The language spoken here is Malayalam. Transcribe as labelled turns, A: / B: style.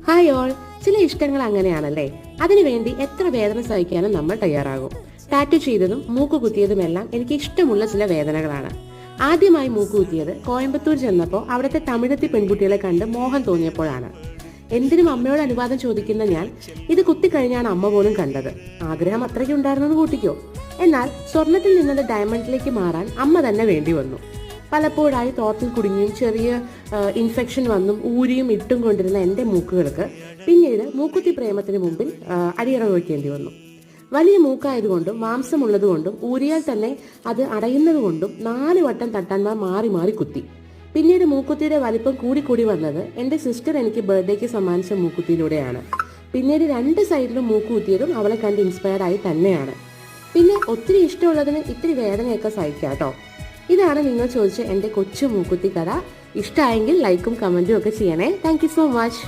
A: Hi all. ചില ഇഷ്ടങ്ങൾ അങ്ങനെയാണല്ലേ. അതിനുവേണ്ടി എത്ര വേദന സഹിക്കാനും നമ്മൾ തയ്യാറാകും. ടാറ്റു ചെയ്തതും മൂക്ക് കുത്തിയതുമെല്ലാം എനിക്ക് ഇഷ്ടമുള്ള ചില വേദനകളാണ്. ആദ്യമായി മൂക്ക് കുത്തിയത് കോയമ്പത്തൂർ ചെന്നപ്പോൾ അവിടുത്തെ തമിഴത്തി പെൺകുട്ടികളെ കണ്ട് മോഹം തോന്നിയപ്പോഴാണ്. എന്തിനും അമ്മയോട് അനുവാദം ചോദിക്കുന്ന ഞാൻ ഇത് കുത്തിക്കഴിഞ്ഞാണ് അമ്മ പോലും കണ്ടത്. ആഗ്രഹം അത്രയ്ക്ക് ഉണ്ടായിരുന്നെന്ന് കൂട്ടിക്കോ. എന്നാൽ സ്വർണത്തിൽ നിന്നത് ഡയമണ്ടിലേക്ക് മാറാൻ അമ്മ തന്നെ വേണ്ടി വന്നു. പലപ്പോഴായി തോട്ടിൽ കുടുങ്ങിയും ചെറിയ ഇൻഫെക്ഷൻ വന്നും ഊരിയും ഇട്ടും കൊണ്ടിരുന്ന എൻ്റെ മൂക്കുകൾക്ക് പിന്നീട് മൂക്കുത്തി പ്രേമത്തിന് മുമ്പിൽ അടിയറ വയ്ക്കേണ്ടി വന്നു. വലിയ മൂക്കായതുകൊണ്ടും മാംസമുള്ളതുകൊണ്ടും ഊരിയാൽ തന്നെ അത് അടയുന്നത് കൊണ്ടും 4 വട്ടം തട്ടാൻമാർ മാറി മാറി കുത്തി. പിന്നീട് മൂക്കുത്തിയുടെ വലിപ്പം കൂടി വന്നത് എൻ്റെ സിസ്റ്റർ എനിക്ക് ബർത്ത്ഡേക്ക് സമ്മാനിച്ച മൂക്കുത്തിയിലൂടെയാണ്. പിന്നീട് 2 സൈഡിലും മൂക്ക് കുത്തിയതും അവളെ കണ്ട് ഇൻസ്പയർഡ് ആയി തന്നെയാണ്. പിന്നെ ഒത്തിരി ഇഷ്ടമുള്ളതിന് ഇത്തിരി വേദനയൊക്കെ സഹിക്കാം കേട്ടോ. ഇതാണ് നിങ്ങൾ ചോദിച്ച എൻ്റെ കൊച്ചു മൂക്കുത്തി കഥ. ഇഷ്ടമായെങ്കിൽ ലൈക്കും കമൻറ്റും ഒക്കെ ചെയ്യണേ. Thank you so much.